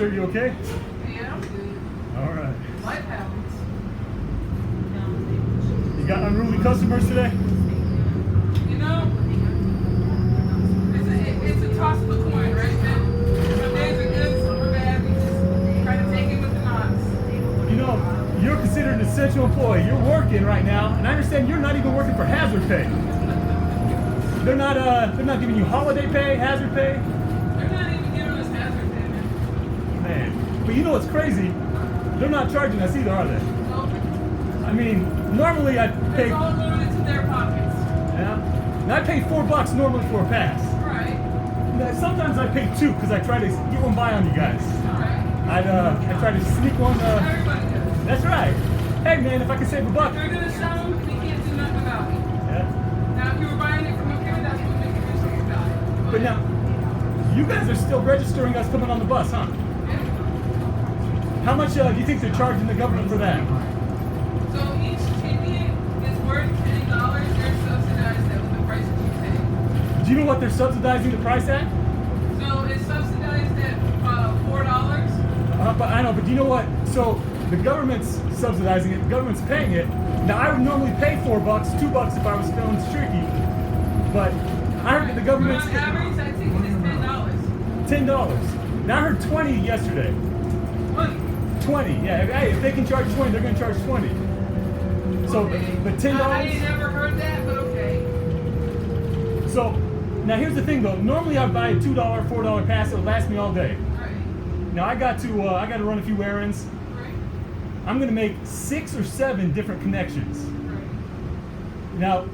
sir? You okay? Yeah, I'm good. All right. Life happens. You got unruly customers today? You know, it's a toss of the coin, right, man? Some days are good, some are bad. We just try to take it with the knots. You know, you're considered an essential employee. You're working right now, and I understand you're not even working for hazard pay. They're not giving you holiday pay, hazard pay. They're not even giving us hazard pay, man. Man, but you know what's crazy? They're not charging us either, are they? So, I mean, normally I pay. it's all going into their pockets. Yeah. And I pay $4 normally for a pass. Right. Now, sometimes I pay $2 because I try to get one by on you guys. Right. I try to sneak one. Everybody does. That's right. Hey man, if I can save a buck. If they're going to show them, they can't do nothing about it. Yeah. Now, if you were buying it from up here, that's what makes you something about it. But now, you guys are still registering us coming on the bus, huh? Yeah. How much do you think they're charging the government for that? So each ticket is worth $10. They're subsidized at the price that you pay. Do you know what they're subsidizing the price at? So it's subsidized at $4. But I know, but do you know what? So the government's subsidizing it, the government's paying it. Now I would normally pay $4, $2 if I was feeling streaky. But I heard that the government's On average, that ticket is $10. $10. Now I heard 20 yesterday. Money. 20, yeah. Hey, if they can charge 20, they're going to charge 20. So, Okay. but $10. I ain't never heard that, but okay. So, now here's the thing though. Normally I'd buy a $2, $4 pass. It would last me all day. Right. Now I got to run a few errands. Right. I'm going to make 6 or 7 different connections. Right. Now,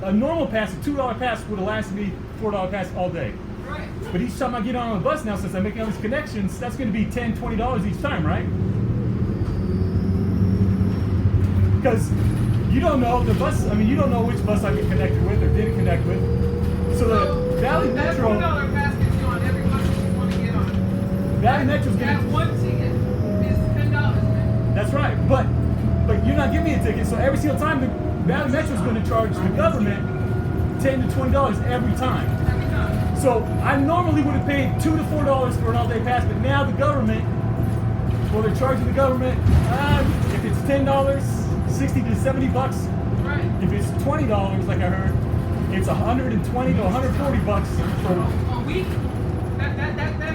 a normal pass, a $2 pass, would have lasted me $4 pass all day. Right. But each time I get on a bus now, since I'm making all these connections, that's going to be $10, $20 each time, right? Because you don't know the bus. I mean, you don't know which bus I get connected with or didn't connect with. So the Valley that Metro, $4 pass gets you on every bus that you want to get on. Valley Metro's That going to. one ticket is $10, man. That's right. But you're not giving me a ticket. So every single time the Valley Metro's going to charge the government $10 to $20 every time. Every time. So I normally would have paid $2 to $4 for an all-day pass, but now the government, well, they're charging the government. If it's $10, $60 to $70. Right. If it's $20, like I heard, it's $120 to $140 for. A week? That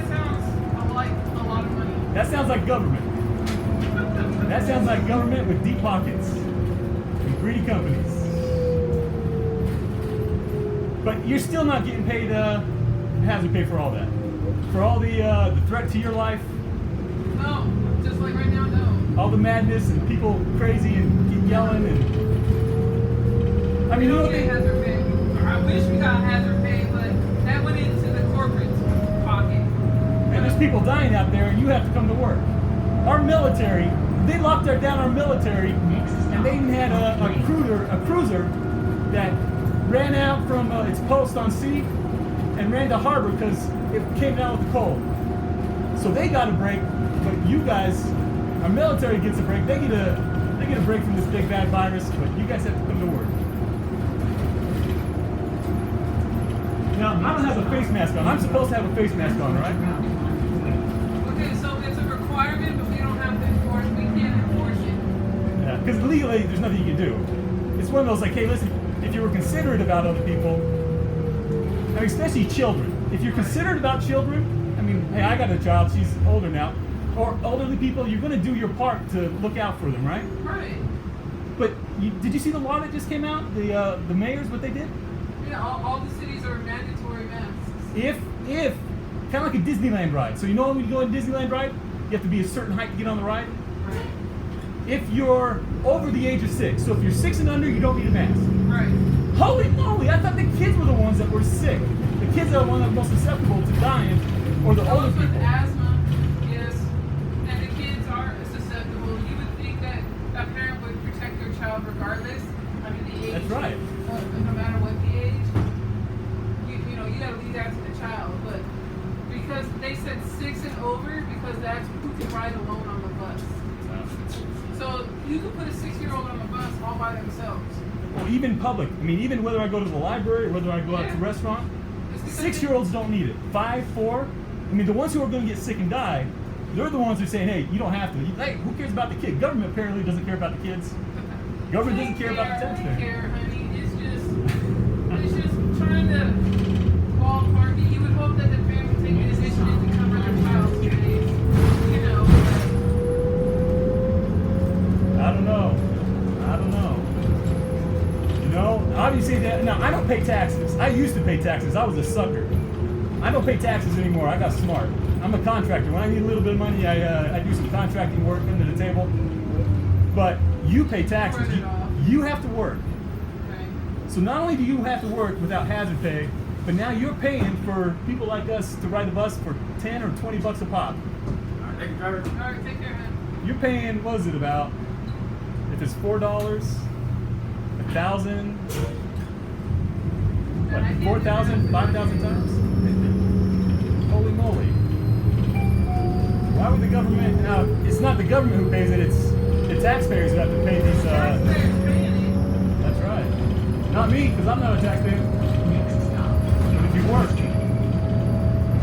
sounds like a lot of money. That sounds like government. That sounds like government with deep pockets and greedy companies. But you're still not getting paid hazard pay for all that, for all the threat to your life. No, just like right now, no. All the madness and people crazy and keep yelling and. I mean, We you know don't what get they. hazard pay. I wish we got hazard pay, but that went into the corporate pocket. And there's people dying out there, and you have to come to work. Our military, they locked down our military, and they even had a cruiser that ran out from its post on sea and ran to harbor because it came down with the cold. So they got a break, but you guys, our military gets a break. They get a break from this big bad virus, but you guys have to come to work. Now, I don't have a face mask on. I'm supposed to have a face mask on, right? Okay, so it's a requirement, but we don't have to enforce. We can't enforce it. Yeah, because legally, there's nothing you can do. It's one of those like, hey, listen, if you were considerate about other people, I mean, especially children. If you're considerate about children, I mean, hey, I got a child, she's older now, or elderly people, you're going to do your part to look out for them, right? Right. But did you see the law that just came out? The mayors, what they did? Yeah, all the cities are mandatory masks. If kind of like a Disneyland ride. So you know when you go on a Disneyland ride, you have to be a certain height to get on the ride. Right. If you're over the age of 6, so if you're 6 and under, you don't need a mask. Right. Holy moly! I thought the kids were the ones that were sick. The kids are the ones that are most susceptible to dying, or the older Those with people. asthma, yes, and the kids are susceptible. You would think that a parent would protect their child regardless. I mean, the age. That's right. No matter what the age, you know, you got to leave that to the child. But because they said 6 and over, because that's who can ride alone on the bus. So you could put a 6-year-old on the bus all by themselves. Well, even public. I mean, even whether I go to the library or whether I go out to a restaurant, 6-year-olds don't need it. 5, 4. I mean, the ones who are going to get sick and die They're the ones who are saying, hey, you don't have to. Hey, who cares about the kid? Government apparently doesn't care about the kids. Government doesn't care about the taxpayer. They care, honey. It's just trying to ballpark it. You would hope that the parent would take an initiative to cover their child's face. You know. I don't know. You know, obviously that. Now I don't pay taxes. I used to pay taxes. I was a sucker. I don't pay taxes anymore. I got smart. I'm a contractor. When I need a little bit of money, I do some contracting work under the table. But you pay taxes. You have to work. Okay. So not only do you have to work without hazard pay, but now you're paying for people like us to ride the bus for 10 or 20 bucks a pop. All right, take care, man. You're paying, what is it about? If it's $4, 1,000, what, 4,000, 5,000 times? Holy moly. Why would the government, now, it's not the government who pays it, it's the taxpayers who have to pay these, that's right. Not me, because I'm not a taxpayer. But if you work,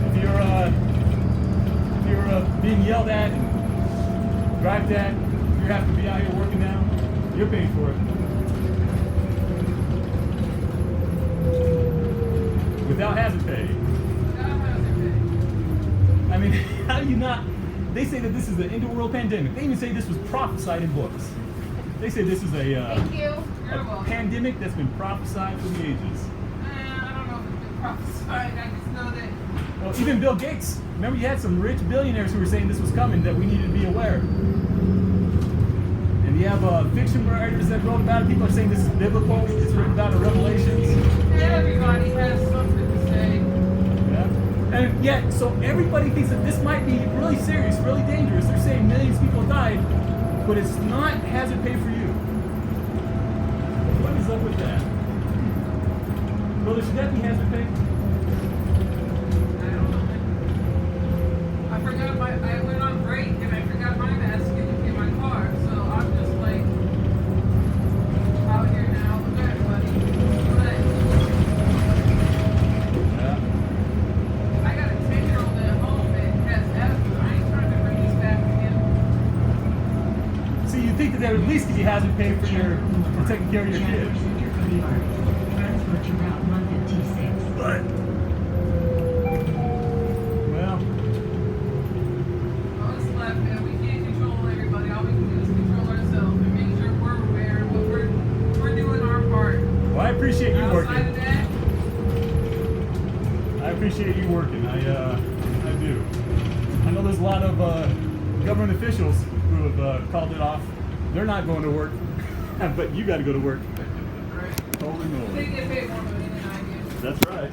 if you're being yelled at and bribed at, you have to be out here working now, you're paying for it. Without hazard pay. I mean, how do you not? They say that this is the end of the world pandemic. They even say this was prophesied in books. They say this is a pandemic that's been prophesied for the ages. I don't know if it's been prophesied. I just know that. Well, even Bill Gates. Remember, you had some rich billionaires who were saying this was coming, that we needed to be aware. And you have fiction writers that wrote about it. People are saying this is biblical. It's written about in Revelations. Everybody has something to say. Yeah. And yet, so everybody thinks that this might be really serious, really dangerous. They're saying millions of people died, but it's not hazard pay for you. What is up with that? Brother, should that be hazard pay? I don't know. I forgot I went on break and I forgot my mask in my car, so I'm just like out here now with everybody. But I got a 10-year-old at home that has asthma. I ain't trying to bring this back to him. See, you think that they would at least give you hazard pay for taking care of your kid. Transfer to Route 156. But, well, It's left, man. We can't control everybody. All we can do is control ourselves and make sure we're aware of what we're doing our part. well, I appreciate you Outside of working. that, I appreciate you working. I do. I know there's a lot of government officials who have called it off. They're not going to work, but you got to go to work. right? Holy They moly. get paid more money than I do. That's right.